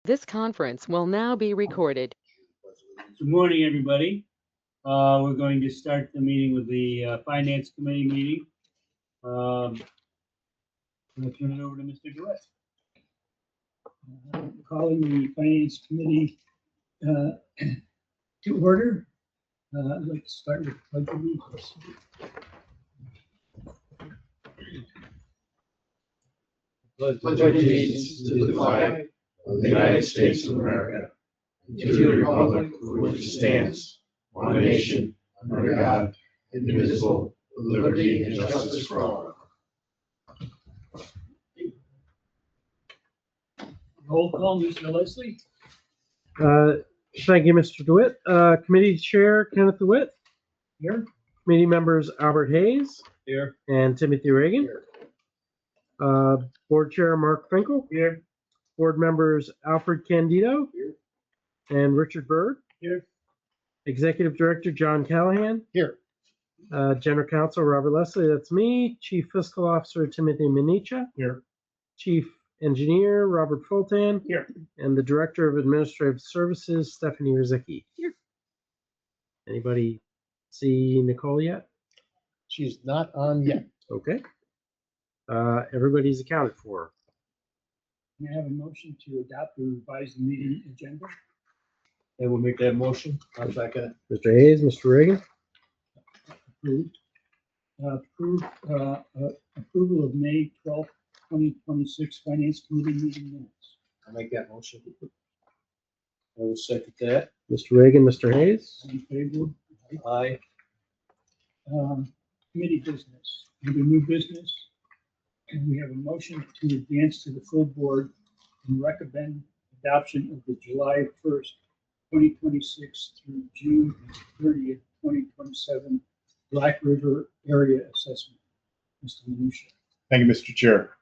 This conference will now be recorded. Good morning, everybody. We're going to start the meeting with the Finance Committee meeting. I'm going to turn it over to Mr. DeWitt. Calling the Finance Committee to order. I'd like to start with the Pledge of Allegiance. Pledge allegiance to the flag of the United States of America, and to the republic for which it stands, one nation, under God, indivisible, with liberty and justice for all. Roll call, Mr. Leslie. Thank you, Mr. DeWitt. Committee Chair Kenneth DeWitt. Here. Committee members Albert Hayes. Here. And Timothy Reagan. Here. Board Chair Mark Finkel. Here. Board members Alfred Candido. Here. And Richard Byrd. Here. Executive Director John Callahan. Here. General Counsel Robert Leslie, that's me. Chief Fiscal Officer Timothy Minicha. Here. Chief Engineer Robert Fulton. Here. And the Director of Administrative Services Stephanie Rizicki. Here. Anybody see Nicole yet? She's not on yet. Okay. Everybody's accounted for. May I have a motion to adopt the revised meeting agenda? I will make that motion. I'll second it. Mr. Hayes, Mr. Reagan. Approved. Approval of May 12th, 2026 Finance Committee meeting minutes. I'll make that motion. I will second that. Mr. Reagan, Mr. Hayes. All in favor? Aye. Committee business. Under new business, and we have a motion to advance to the full board and recommend adoption of the July 1st, 2026 through June 30th, 2027 Black River Area Assessment. Mr. Minutia. Thank you, Mr. Chair.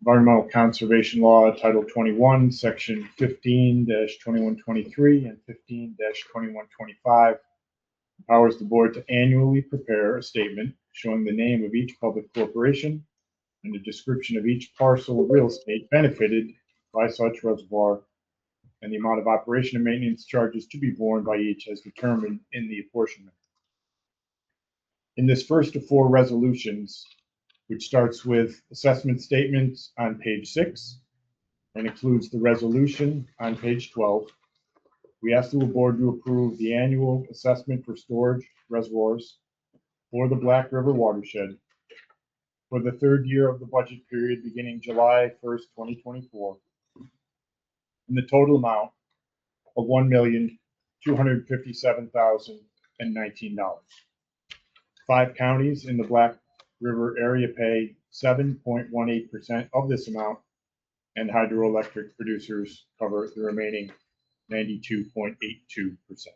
Environmental Conservation Law, Title 21, Section 15-2123 and 15-2125 empowers the board to annually prepare a statement showing the name of each public corporation and a description of each parcel of real estate benefited by such reservoir and the amount of operation and maintenance charges to be borne by each as determined in the apportionment. In this first of four resolutions, which starts with assessment statements on page 6 and includes the resolution on page 12, we ask the board to approve the annual assessment for storage reservoirs for the Black River watershed for the third year of the budget period beginning July 1st, 2024, in the total amount of $1,257,019. 5 counties in the Black River area pay 7.18% of this amount, and hydroelectric producers cover the remaining 92.82%.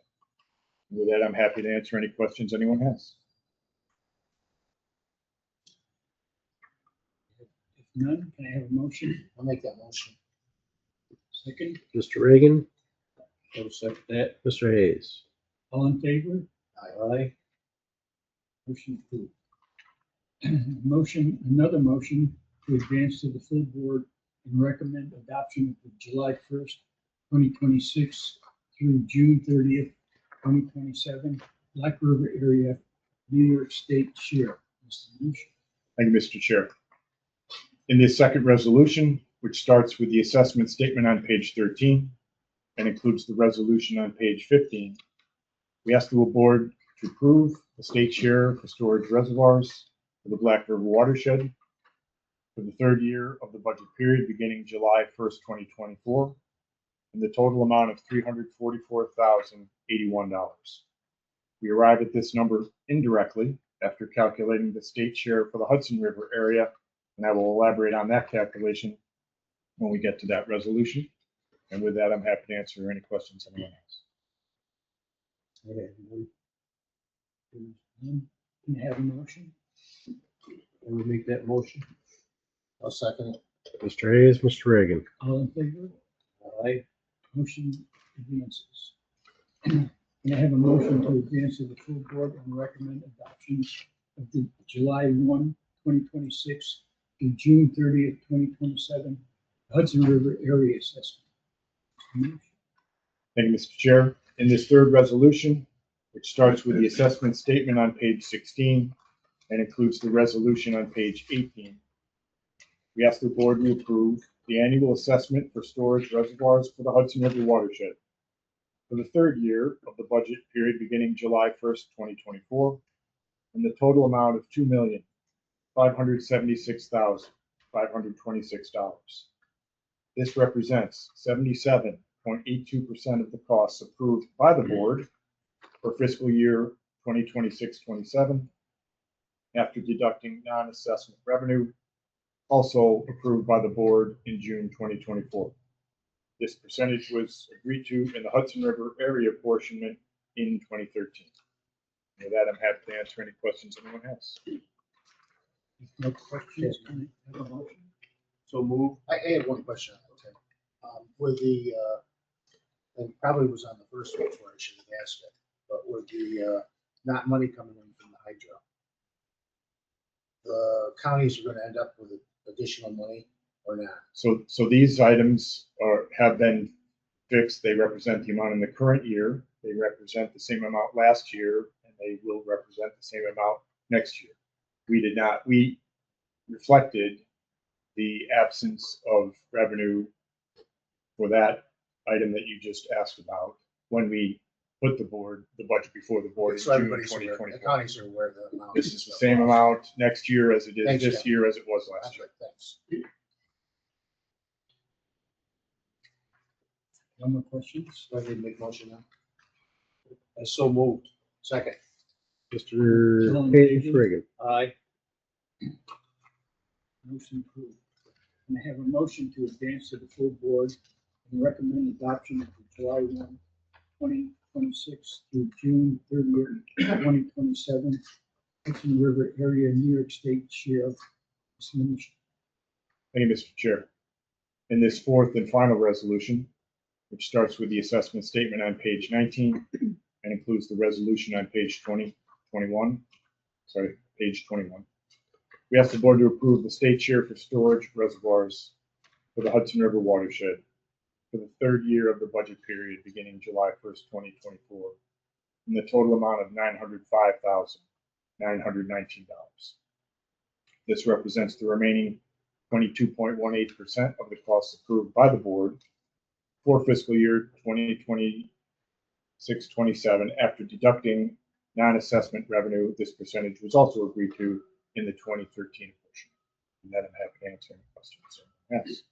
With that, I'm happy to answer any questions anyone has. If none, can I have a motion? I'll make that motion. Second, Mr. Reagan, I will second that. Mr. Hayes. all in favor? Aye. Motion approved. Another motion to advance to the full board and recommend adoption of the July 1st, 2026 through June 30th, 2027 Black River Area New York State Share. Mr. Minutia. Thank you, Mr. Chair. In this second resolution, which starts with the assessment statement on page 13 and includes the resolution on page 15, we ask the board to approve the state share for storage reservoirs for the Black River watershed for the third year of the budget period beginning July 1st, 2024, in the total amount of $344,081. We arrive at this number indirectly after calculating the state share for the Hudson River area, and I will elaborate on that calculation when we get to that resolution. And with that, I'm happy to answer any questions anyone has. Okay. Can I have a motion? I will make that motion. I'll second it. Mr. Hayes, Mr. Reagan. All in favor? Aye. Motion advances. Can I have a motion to advance to the full board and recommend adoption of the July 1, 2026 to June 30th, 2027 Hudson River Area Assessment. Thank you, Mr. Chair. In this third resolution, which starts with the assessment statement on page 16 and includes the resolution on page 18, we ask the board to approve the annual assessment for storage reservoirs for the Hudson River watershed for the third year of the budget period beginning July 1st, 2024, and the total amount of $2,576,526. This represents 77.82% of the costs approved by the board for fiscal year 2026-27 after deducting non-assessment revenue, also approved by the board in June 2024. This percentage was agreed to in the Hudson River area apportionment in 2013. With that, I'm happy to answer any questions anyone has. No questions? Can I have a motion? So move. I have one question. Okay. With the, and probably was on the first one where I should have asked it, but with the, not money coming in from the hydro, the counties are gonna end up with additional money or not? So these items have been fixed. They represent the amount in the current year. They represent the same amount last year, and they will represent the same amount next year. We reflected the absence of revenue for that item that you just asked about when we put the budget before the board in So June everybody's aware, the 2024. counties are aware of the amount. This is the same amount next year as it is Thanks, this Jeff. year as it was last That's year. right, thanks. No more questions? Do I need to make a motion now? I so moved. Second. Mr. Hayes Reagan. Aye. Motion approved. And I have a motion to advance to the full board and recommend adoption of the July 1, 2026 through June 30th, 2027 Hudson River Area New York State Sheriff. Thank you, Mr. Chair. In this fourth and final resolution, which starts with the assessment statement on page 19 and includes the resolution on page 21, page 21. We ask the board to approve the state share for storage reservoirs for the Hudson River watershed for the third year of the budget period beginning July 1st, 2024, in the total amount of $905,919. This represents the remaining 22.18% of the costs approved by the board for fiscal year 2026-27 after deducting non-assessment revenue. This percentage was also agreed to in the 2013 portion. And that I'm happy to answer any questions. Yes.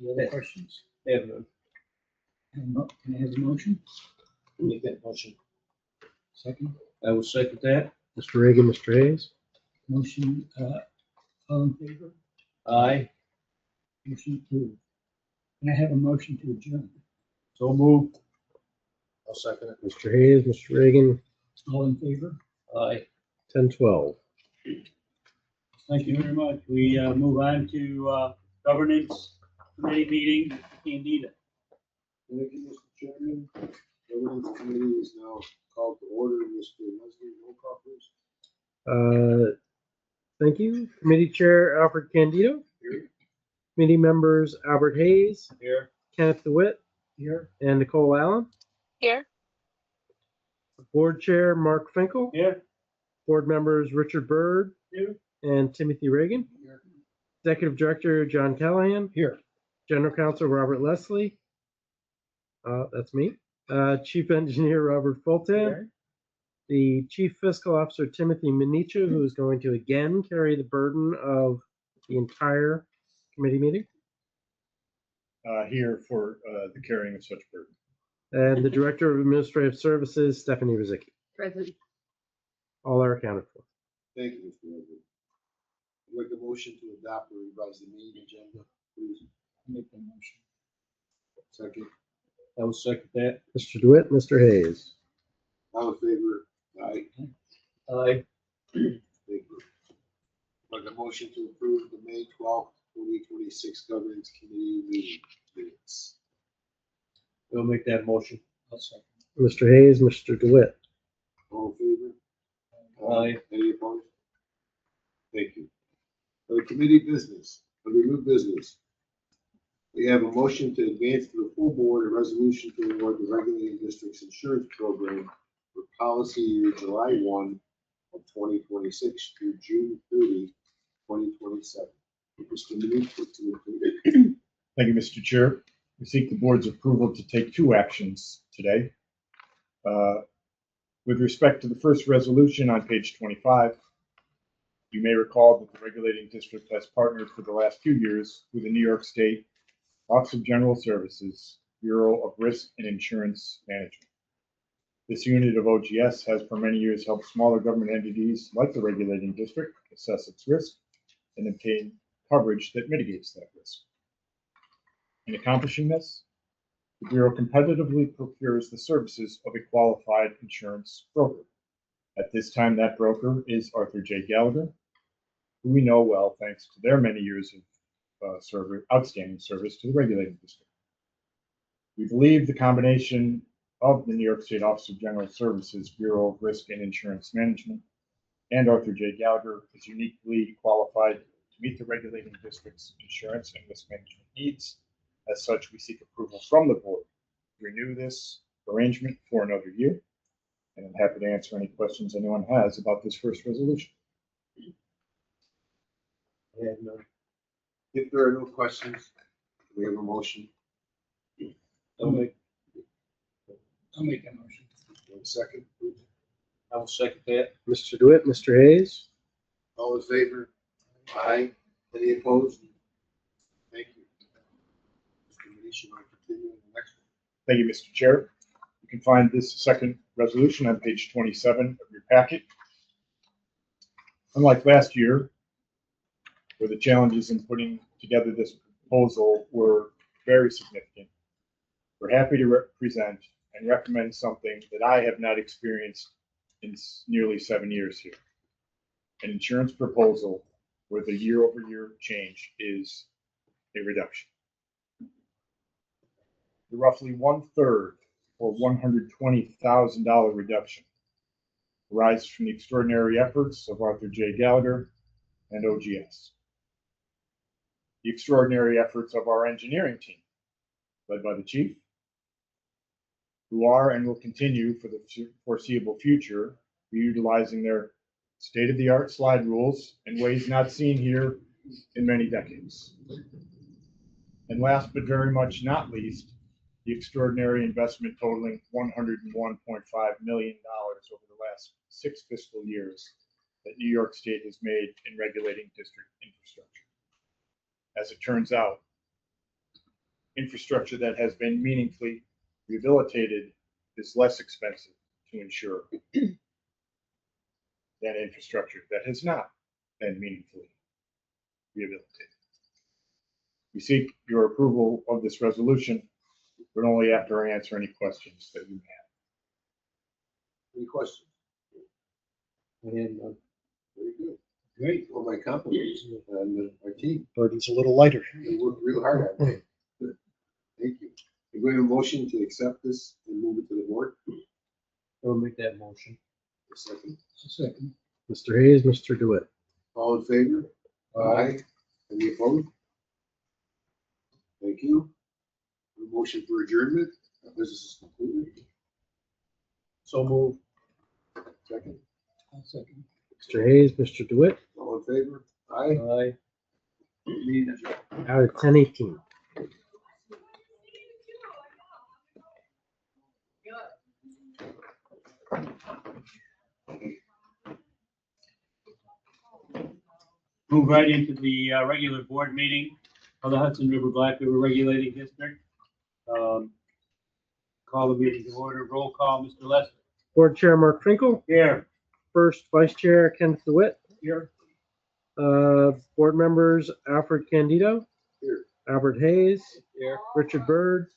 Any other questions? Have none. Can I have a motion? Make that motion. Second? I will second that. Mr. Reagan, Mr. Hayes. Motion, all in favor? Aye. Motion approved. Can I have a motion to adjourn? So moved. I'll second it. Mr. Hayes, Mr. Reagan, All in favor? Aye. 10-12. Thank you very much. We move on to governance committee meeting, Candida. Thank you, Mr. Chairman. Governance committee is now called to order. Mr. Leslie, roll call, please. Thank you. Committee Chair Alfred Candido. Here. Committee members Albert Hayes, Here. Kenneth DeWitt, Here? and Nicole Allen. Here. Board Chair Mark Finkel. Here. Board members Richard Byrd Here. and Timothy Reagan. Here. Executive Director John Callahan. Here. General Counsel Robert Leslie. That's me. Chief Engineer Robert Fulton. The Chief Fiscal Officer Timothy Minicha, who is going to again carry the burden of the entire committee meeting. Here for the carrying of such burden. And the Director of Administrative Services, Stephanie Rizicki. Present. All are accounted for. Thank you, Mr. Leslie. Make a motion to adopt or revise the meeting agenda, please. Make the motion. Second. I will second that. Mr. DeWitt, Mr. Hayes. All in favor? Aye. Aye. Thank you. Make a motion to approve the May 12th, 2026 governance committee meeting minutes. We'll make that motion. I'll second. Mr. Hayes, Mr. DeWitt. All in favor? Aye. Any opposed? Thank you. For the committee business, Under new business, we have a motion to advance to the full board a resolution to award the regulating district's insurance program for policy year July 1 of 2026 through June 30, 2027. Mr. Minister, Thank you, Mr. Chair. We seek the board's approval to take two actions today. With respect to the first resolution on page 25, you may recall that the regulating district has partnered for the last few years with the New York State Office of General Services Bureau of Risk and Insurance Management. This unit of OGS has for many years helped smaller government entities like the regulating district assess its risk and obtain coverage that mitigates that risk. In accomplishing this, the Bureau competitively procures the services of a qualified insurance broker. At this time, that broker is Arthur J. Gallagher, who we know well thanks to their many years of outstanding service to the regulating district. We believe the combination of the New York State Office of General Services Bureau of Risk and Insurance Management and Arthur J. Gallagher is uniquely qualified to meet the regulating district's insurance and risk management needs. As such, we seek approval from the board to renew this arrangement for another year. And I'm happy to answer any questions anyone has about this first resolution. if there are no questions, we have a motion. I'll make that motion. One second. I will second that. Mr. DeWitt, Mr. Hayes. All in favor? Aye. Any opposed? Thank you. Mr. Manish, you want to continue on the next one? Thank you, Mr. Chair. You can find this second resolution on page 27 of your packet. Unlike last year, where the challenges in putting together this proposal were very significant, we're happy to present and recommend something that I have not experienced in nearly 7 years here. An insurance proposal where the year-over-year change is a reduction. The roughly 1/3 or $120,000 reduction arises from the extraordinary efforts of Arthur J. Gallagher and OGS. The extraordinary efforts of our engineering team, led by the chief, who are and will continue for the foreseeable future, be utilizing their state-of-the-art slide rules in ways not seen here in many decades. And last but very much not least, the extraordinary investment totaling $101.5 million over the last 6 fiscal years that New York State has made in regulating district infrastructure. As it turns out, infrastructure that has been meaningfully rehabilitated is less expensive to insure than infrastructure that has not been meaningfully rehabilitated. We seek your approval of this resolution, but only after I answer any questions that you may have. Any questions? Very good. Great. Well, my compliments on our team. Burden's a little lighter. They worked real hard on it. Good. Thank you. Do we have a motion to accept this and move it to the board? I'll make that motion. A second. Second. Mr. Hayes, Mr. DeWitt. All in favor? Aye. Any opposed? Thank you. A motion for adjournment. Business is concluded. So move. Second. I'll second. Mr. Hayes, Mr. DeWitt. All in favor? Aye. Aye. Meeting adjourned. Out of 10:18. Move right into the regular board meeting of the Hudson River Black River Regulating District. Call the meeting to order. Roll call, Mr. Lester. Board Chair Mark Finkel. Here. First Vice Chair Kenneth DeWitt. Here. Board members Alfred Candido. Here. Albert Hayes. Here. Richard Byrd.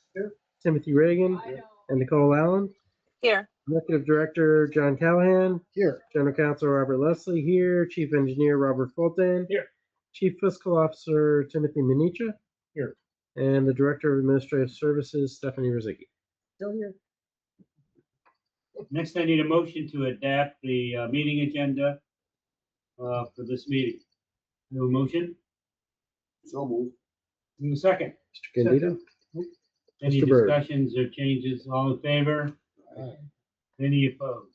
Timothy Reagan. And Nicole Allen. Here. Executive Director John Callahan. Here. General Counsel Robert Leslie here. Chief Engineer Robert Fulton. Here. Chief Fiscal Officer Timothy Minicha. Here. And the Director of Administrative Services Stephanie Rizicki. Still here. Next, I need a motion to adapt the meeting agenda for this meeting. No motion? So move. In a second, Mr. Candido? any Mr. Byrd. discussions or changes? All in favor? Any opposed?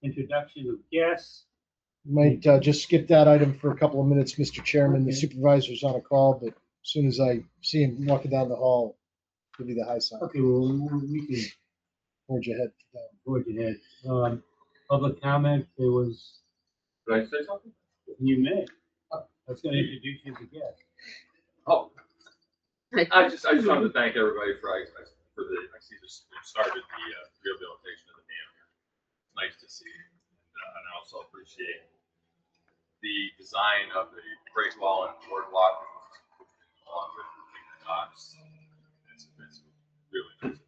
Introduction of guests. Might just skip that item for a couple of minutes, Mr. Chairman. The supervisor's on a call, but as soon as I see him walking down the hall, give you the high sign. Okay, well, we can Forward your head. forge ahead. Public comment, there was, Did I say something? you may. I was gonna introduce you as a guest. Oh, I just wanted to thank everybody for the, I see this, you started the rehabilitation of the dam here. It's nice to see. And I also appreciate the design of the break wall and boardwalk along with the docks. It's really nice.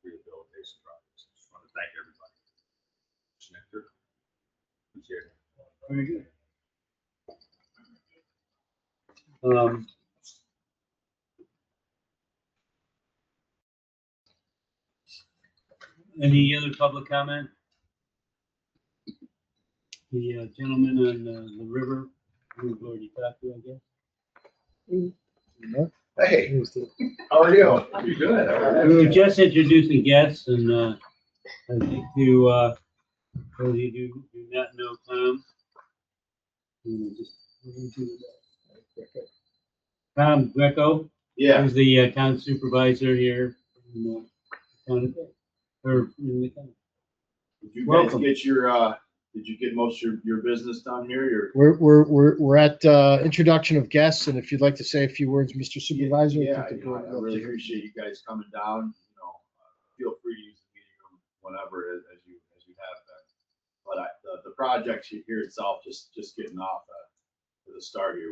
Rehabilitation projects. Just want to thank everybody. Nectar. Appreciate it. Very good. Any other public comment? The gentleman on the river, we've already talked to, I guess. Hey, how are you? You good? How are We you? were just introducing guests, and I think to those of you who do not know Tom, Tom Greco, Yeah. who's the town supervisor here in the town, or in the county. Did you guys Welcome. get your, did you get most of your business done here? We're at introduction of guests, and if you'd like to say a few words, Mr. Supervisor. Yeah, I think the you know, board would I love to really hear. appreciate you guys coming down, you know, feel free to use the meeting room whenever as you have been. But the project here itself, just getting off to the start here,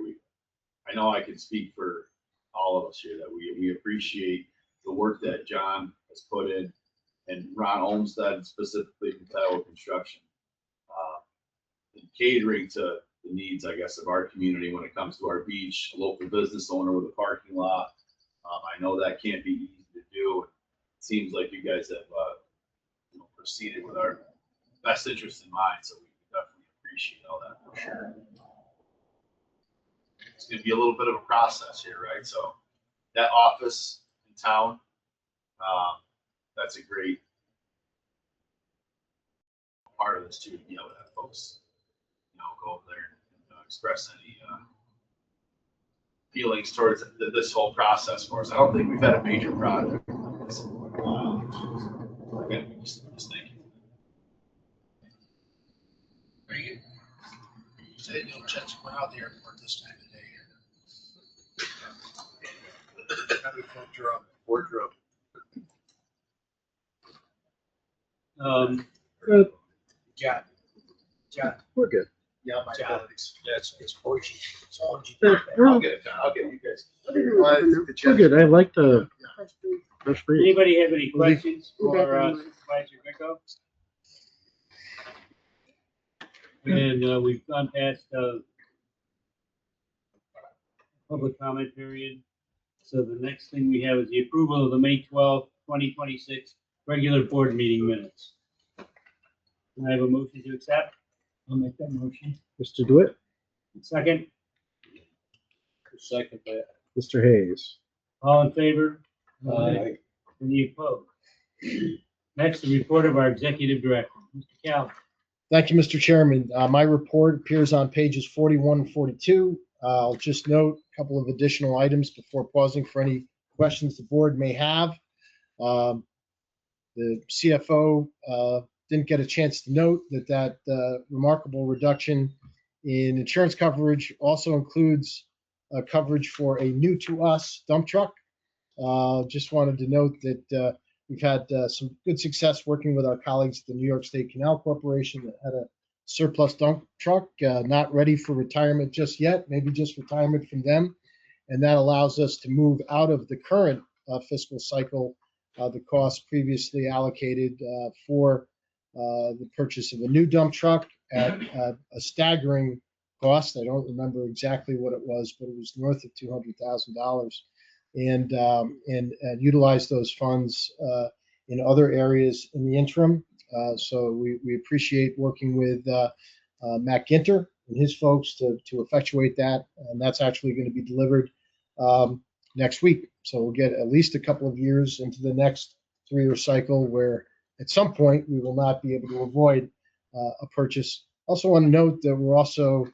I know I can speak for all of us here that we appreciate the work that John has put in and Ron Olmsted specifically from Tioga Construction. And catering to the needs, I guess, of our community when it comes to our beach, a local business owner with a parking lot. I know that can't be easy to do. It seems like you guys have proceeded with our best interest in mind, so we definitely appreciate all that for sure. It's gonna be a little bit of a process here, right? So that office in town, that's a great part of this too, to be able to have folks, go over there and express any feelings towards this whole process for us. I don't think we've had a major project like this in a while. Again, just thank you. Very good. Say no chance we're out of the airport this time of day. Probably wardrobe. Good. John. We're good. Yeah, my apologies. That's it's orgy. It's orgy. I'll get it done. I'll get you guys. We're good. I like the fresh breeze. Anybody have any questions for Supervisor Greco? And we've gone past public comment period. So the next thing we have is the approval of the May 12th, 2026 regular board meeting minutes. Can I have a motion to accept? I'll make that motion. Mr. DeWitt, Second, Second that. Mr. Hayes. all in favor? Aye. Any opposed? Next, the report of our executive director, Mr. Cal. Thank you, Mr. Chairman. My report appears on pages 41 and 42. I'll just note a couple of additional items before pausing for any questions the board may have. The CFO didn't get a chance to note that remarkable reduction in insurance coverage also includes coverage for a new to us dump truck. Just wanted to note that we've had some good success working with our colleagues at the New York State Canal Corporation that had a surplus dump truck, not ready for retirement just yet, maybe just retirement from them. And that allows us to move out of the current fiscal cycle the cost previously allocated for the purchase of a new dump truck at a staggering cost. I don't remember exactly what it was, but it was north of $200,000. And utilize those funds in other areas in the interim. So we appreciate working with Matt Ginter and his folks to effectuate that. And that's actually going to be delivered next week. So we'll get at least a couple of years into the next 3-year cycle where at some point we will not be able to avoid a purchase. Also want to note that we're also,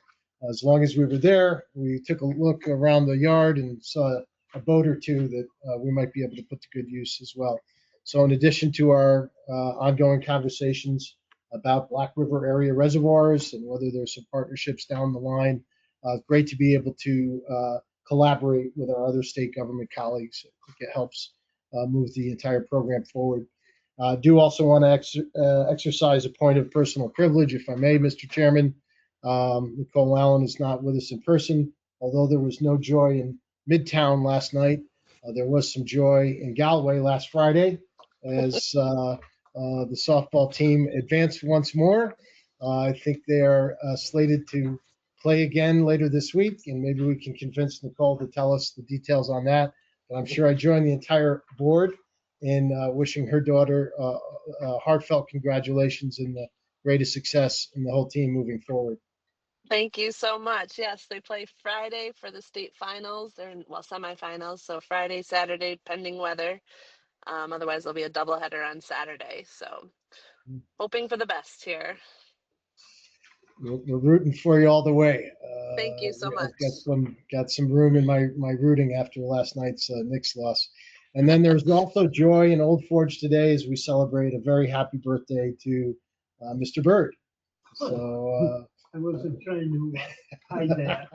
as long as we were there, we took a look around the yard and saw a boat or two that we might be able to put to good use as well. So in addition to our ongoing conversations about Black River area reservoirs and whether there's some partnerships down the line, great to be able to collaborate with our other state government colleagues. I think it helps move the entire program forward. Do also want to exercise a point of personal privilege, if I may, Mr. Chairman. Nicole Allen is not with us in person. Although there was no joy in Midtown last night, there was some joy in Galway last Friday as the softball team advanced once more. I think they are slated to play again later this week, and maybe we can convince Nicole to tell us the details on that. But I'm sure I join the entire board in wishing her daughter heartfelt congratulations and the greatest success in the whole team moving forward. Thank you so much. Yes, they play Friday for the state finals. They're in, well, semifinals. So Friday, Saturday, pending weather. Otherwise, there'll be a doubleheader on Saturday. So hoping for the best here. We're rooting for you all the way. Thank you so much. I've got some room in my rooting after last night's Knicks loss. And then there's also joy in Old Forge today as we celebrate a very happy birthday to Mr. Bird. So I wasn't trying to hide that.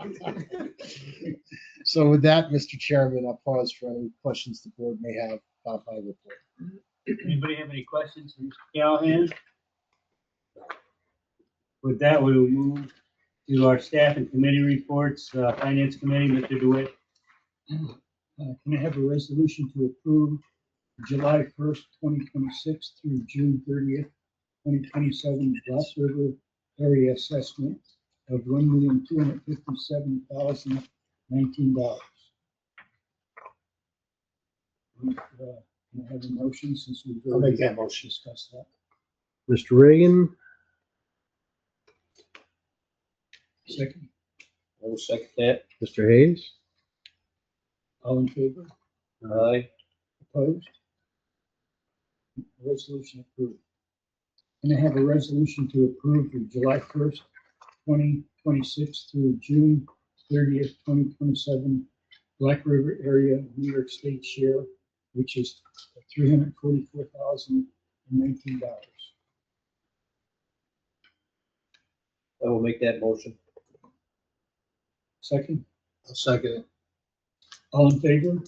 so with that, Mr. Chairman, I'll pause for any questions the board may have about my report. Anybody have any questions for Mr. Callahan? With that, we will move to our staff and committee reports. Finance Committee, Mr. DeWitt. Can I have a resolution to approve July 1st, 2026 through June 30th, 2027 Black River area assessment of $1,257,019. Can I have a motion since we've I'll make already that motion. discussed that? Mr. Reagan, Second, I will second that. Mr. Hayes, all in favor? Aye. Opposed? Resolution approved. And I have a resolution to approve the July 1st, 2026 through June 30th, 2027 Black River area New York State share, which is $344,019. I will make that motion. Second, I'll second it. all in favor?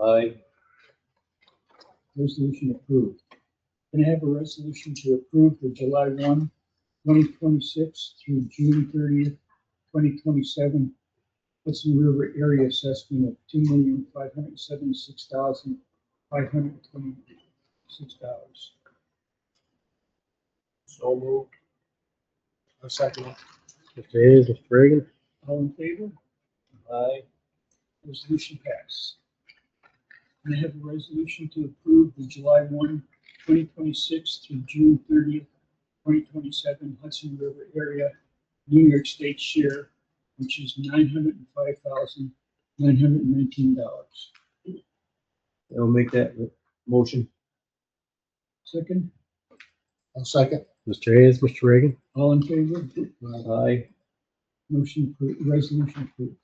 Aye. Resolution approved. Can I have a resolution to approve the July 1, 2026 through June 30th, 2027 Hudson River area assessment of $2,576,526. So moved. I'll second it. Mr. Hayes, Mr. Reagan, All in favor? Aye. Resolution passed. And I have a resolution to approve the July 1, 2026 through June 30th, 2027 Hudson River area New York State share, which is $905,919. I will make that motion. Second, I'll second. Mr. Hayes, Mr. Reagan, all in favor? Aye. Motion approved, resolution approved.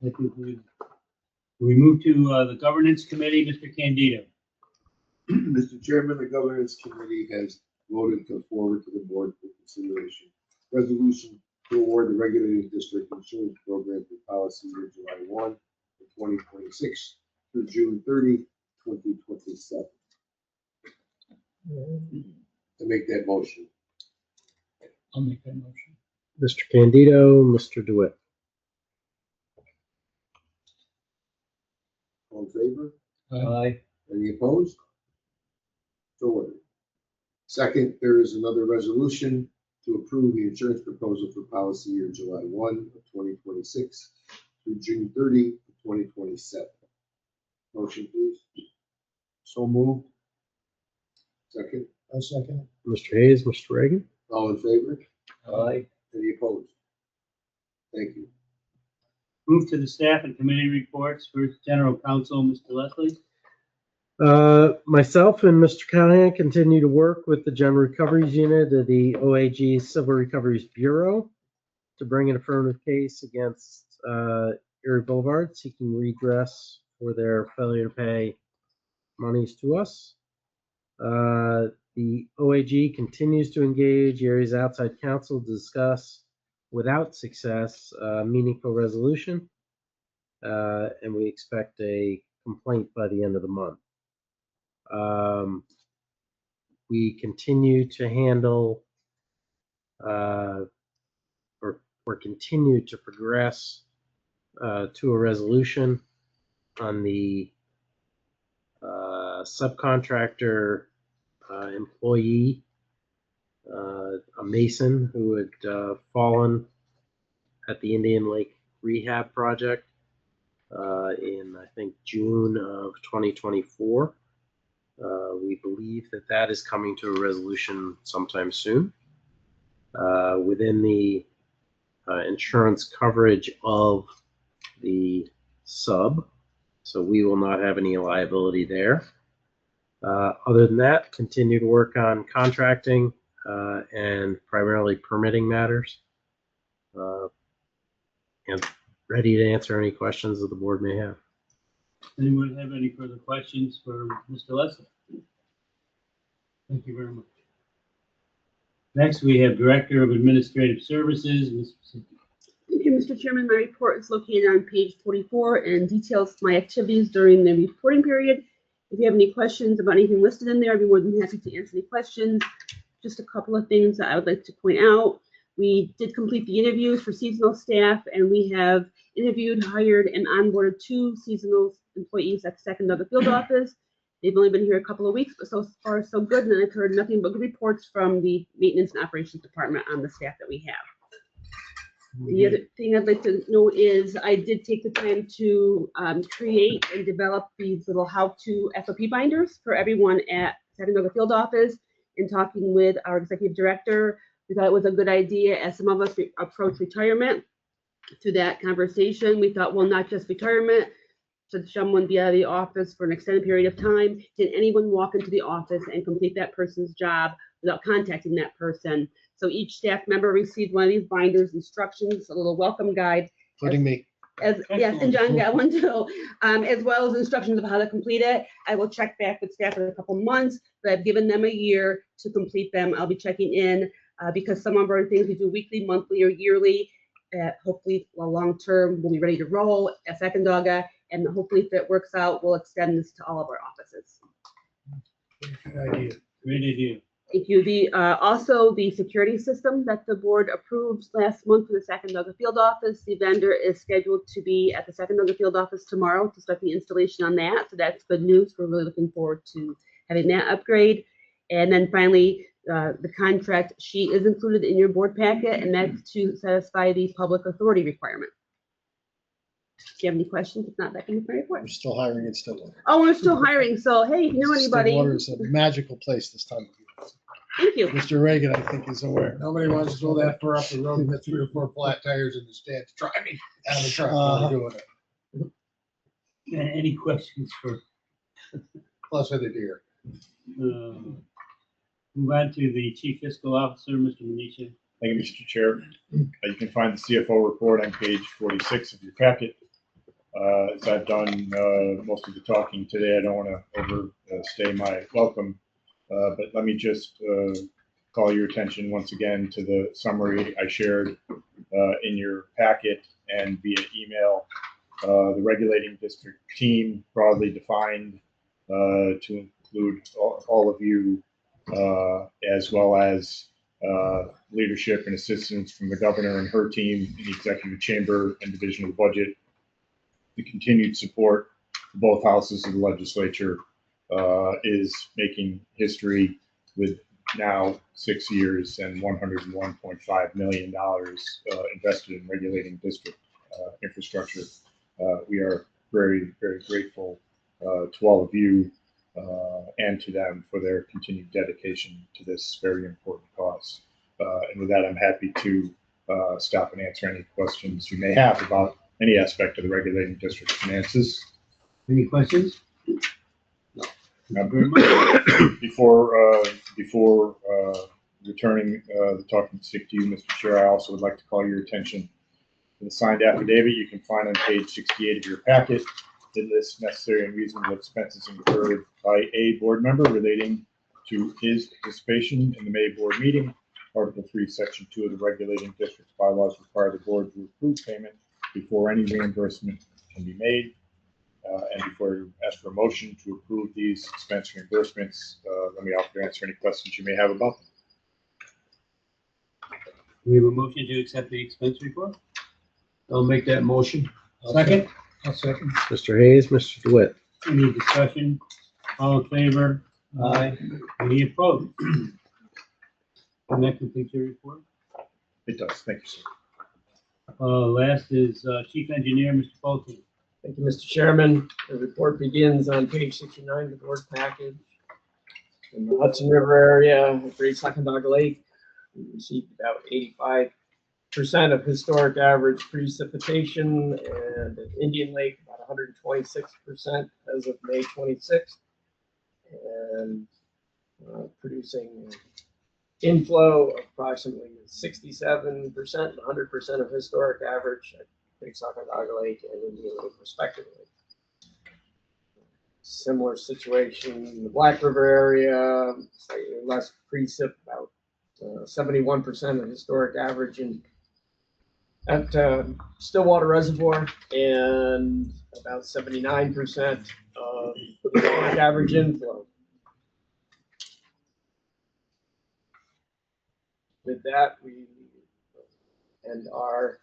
Thank you. We move to the Governance Committee, Mr. Candido. Mr. Chairman, the Governance Committee has voted to forward to the board for consideration resolution to award the regulated district insurance program for policy year July 1, 2026 through June 30, 2027. To make that motion. I'll make that motion. Mr. Candido, Mr. DeWitt. All in favor? Aye. Any opposed? So ordered. Second, there is another resolution to approve the insurance proposal for policy year July 1 of 2026 through June 30, 2027. Motion, please. So moved. Second, I'll second. Mr. Hayes, Mr. Reagan, All in favor? Aye. Any opposed? Thank you. Move to the staff and committee reports. First, General Counsel, Mr. Leslie. Myself and Mr. Callahan continue to work with the General Recoveries Unit of the OAG Civil Recoveries Bureau to bring an affirmative case against Erie Boulevard seeking redress for their failure to pay monies to us. The OAG continues to engage Erie's outside counsel to discuss, without success, meaningful resolution, and we expect a complaint by the end of the month. We continue to handle or continue to progress to a resolution on the subcontractor employee, a mason who had fallen at the Indian Lake Rehab Project in, I think, June of 2024. We believe that that is coming to a resolution sometime soon. Within the insurance coverage of the sub, so we will not have any liability there. Other than that, continue to work on contracting and primarily permitting matters, and ready to answer any questions that the board may have. Anyone have any further questions for Mr. Leslie? Thank you very much. Next, we have Director of Administrative Services, Ms. Thank you, Mr. Chairman. My report is located on page 44 and details my activities during the reporting period. If you have any questions about anything listed in there, I'd be more than happy to answer any questions. Just a couple of things that I would like to point out. We did complete the interviews for seasonal staff, and we have interviewed, hired, and onboarded 2 seasonal employees at the Second Douglas Field Office. They've only been here a couple of weeks, but so far so good, and I've heard nothing but good reports from the Maintenance and Operations Department on the staff that we have. The other thing I'd like to note is I did take the time to create and develop these little how-to SOP binders for everyone at Second Douglas Field Office. In talking with our executive director, we thought it was a good idea as some of us approach retirement. Through that conversation, we thought, well, not just retirement, should someone be out of the office for an extended period of time? Did anyone walk into the office and complete that person's job without contacting that person? So each staff member received one of these binders, instructions, a little welcome guide. Including me. Yes, and John got one too, as well as instructions of how to complete it. I will check back with staff in a couple months, but I've given them a year to complete them. I'll be checking in because some of our things we do weekly, monthly, or yearly. Hopefully, long term, we'll be ready to roll at Sacandaga, and hopefully, if it works out, we'll extend this to all of our offices. Good idea. Great idea. Thank you. Also, the security system that the board approved last month for the Sacandaga Field Office, the vendor is scheduled to be at the Sacandaga Field Office tomorrow to start the installation on that. So that's good news. We're really looking forward to having that upgrade. And then finally, the contract sheet is included in your board packet, and that's to satisfy the public authority requirement. If you have any questions, if not, that can be my report. We're still hiring in Stillwater. Oh, we're still hiring. So, hey, if you know anybody. Stillwater is a magical place this time of year. Thank you. Mr. Reagan, I think, is aware. Nobody wants to go that far up the road and get 3 or 4 flat tires in the stand to try me out of the truck when we're doing it. Any questions for, Plus with the deer. move on to the Chief Fiscal Officer, Mr. Manisha. Thank you, Mr. Chair. You can find the CFO report on page 46 of your packet. As I've done most of the talking today, I don't want to overstay my welcome, but let me just call your attention once again to the summary I shared in your packet and via email. The regulating district team, broadly defined to include all of you, as well as leadership and assistance from the governor and her team in the executive chamber and division of the budget. The continued support for both houses of the legislature is making history with now 6 years and $101.5 million invested in regulating district infrastructure. We are very, very grateful to all of you and to them for their continued dedication to this very important cause. And with that, I'm happy to stop and answer any questions you may have about any aspect of the regulating district finances. Any questions? Before returning the talking stick to you, Mr. Chair, I also would like to call your attention to the signed affidavit you can find on page 68 of your packet. It lists necessary and reasonable expenses incurred by a board member relating to his participation in the May board meeting. Article 3, Section 2 of the regulating district's bylaws require the board to approve payment before any reimbursement can be made. And before you ask for a motion to approve these expense reimbursements, let me offer to answer any questions you may have about them. We have a motion to accept the expense report. I'll make that motion. Second? I'll second. Mr. Hayes, Mr. DeWitt. Any discussion? All in favor? Aye. Any opposed? And that completes your report. It does. Thank you, sir. Last is Chief Engineer, Mr. Fulton. Thank you, Mr. Chairman. The report begins on page 69 of the board package. In the Hudson River area of Great Sacandaga Lake, we received about 85% of historic average precipitation, and at Indian Lake, about 126% as of May 26th, and producing inflow of approximately 67%, 100% of historic average at Great Sacandaga Lake and Indian Lake respectively. Similar situation in the Black River area, slightly less precip, about 71% of historic average at Stillwater Reservoir, and about 79% of historic average inflow. With that, we are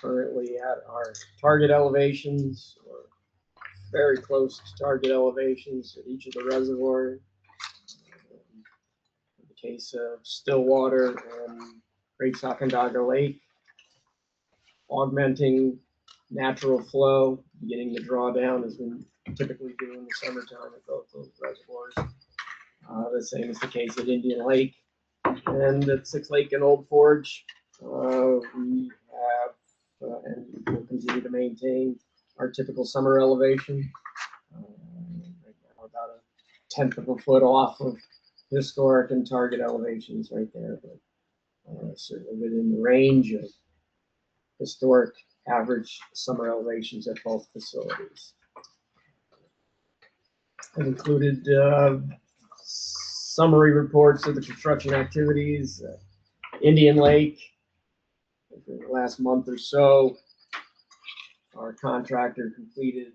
currently at our target elevations, or very close to target elevations at each of the reservoirs. In the case of Stillwater and Great Sacandaga Lake, augmenting natural flow, beginning the drawdown as we typically do in the summertime at both those reservoirs. The same is the case at Indian Lake. And at Six Lake and Old Forge, we have and will continue to maintain our typical summer elevation. Right now, about a 1/10 of a foot off of historic and target elevations right there, but certainly within the range of historic average summer elevations at both facilities. I've included summary reports of the construction activities. Indian Lake, for the last month or so, our contractor completed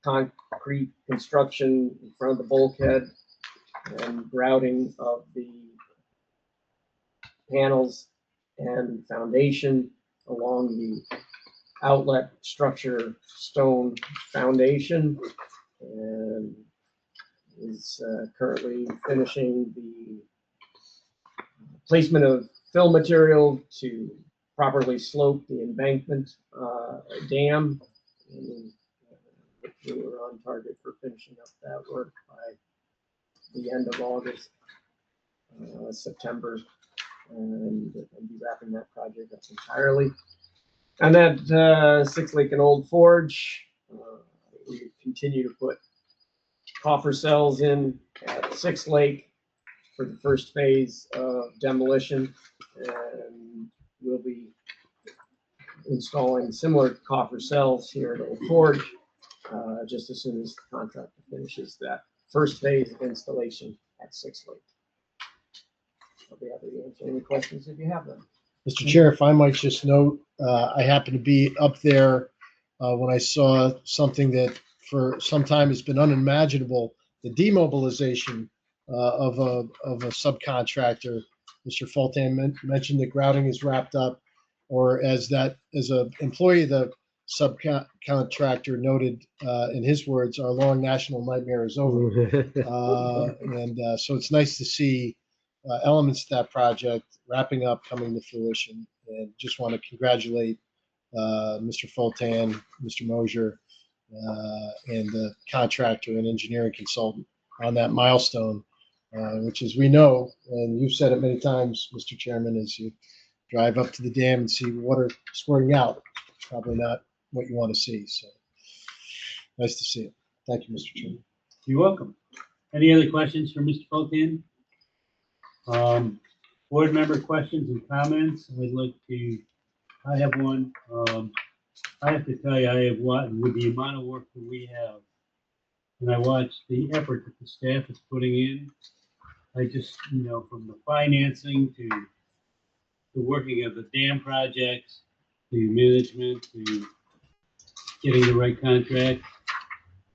concrete construction in front of the bulkhead and grouting of the panels and foundation along the outlet structure stone foundation, and is currently finishing the placement of fill material to properly slope the embankment dam. And we were on target for finishing up that work by the end of August, September, and be wrapping that project up entirely. And at Six Lake and Old Forge, we continue to put coffer cells in at Six Lake for the first phase of demolition, and we'll be installing similar coffer cells here at Old Forge just as soon as the contractor finishes that first phase of installation at Six Lake. I'll be happy to answer any questions if you have them. Mr. Chair, if I might just note, I happened to be up there when I saw something that for some time has been unimaginable, the demobilization of a subcontractor. Mr. Fulton mentioned that grouting is wrapped up, or as an employee of the subcontractor noted in his words, our long national nightmare is over. So it's nice to see elements of that project wrapping up, coming to fruition, and just want to congratulate Mr. Fulton, Mr. Mosier, and the contractor and engineering consultant on that milestone. which as we know, and you've said it many times, Mr. Chairman, as you drive up to the dam and see water squirting out, it's probably not what you want to see. So nice to see it. Thank you, Mr. Chairman. You're welcome. Any other questions for Mr. Fulton? Board member questions and comments? I have one. I have to tell you, I have with the amount of work that we have, and I watch the effort that the staff is putting in. I just, from the financing to the working of the dam projects, to management, to getting the right contract,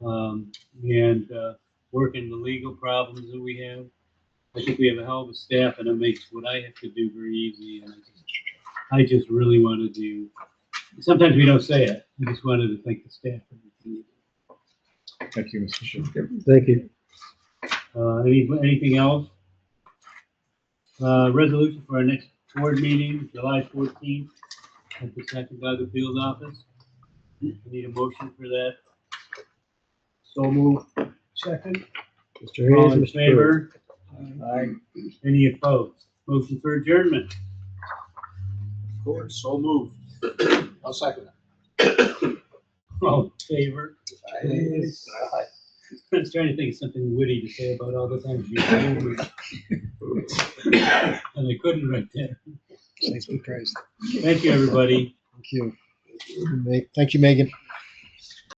and working the legal problems that we have. I think we have a hell of a staff, and it makes what I have to do very easy. And I just really wanted to. Sometimes we don't say it. I just wanted to thank the staff for everything. Thank you, Mr. Chairman. Thank you. Anything else? Resolution for our next board meeting, July 14th, at the Saginaw Field office. I need a motion for that. So move. Second. Mr. All Hayes, in Mr. Stewart. favor? Aye. Any opposed? Motion for adjournment. Of course, so moved. I'll second All in favor? that. I was trying to think of something witty to say about all the times you and I couldn't right there. Thanks be praised. Thank you, everybody. Thank you. Thank you, Megan.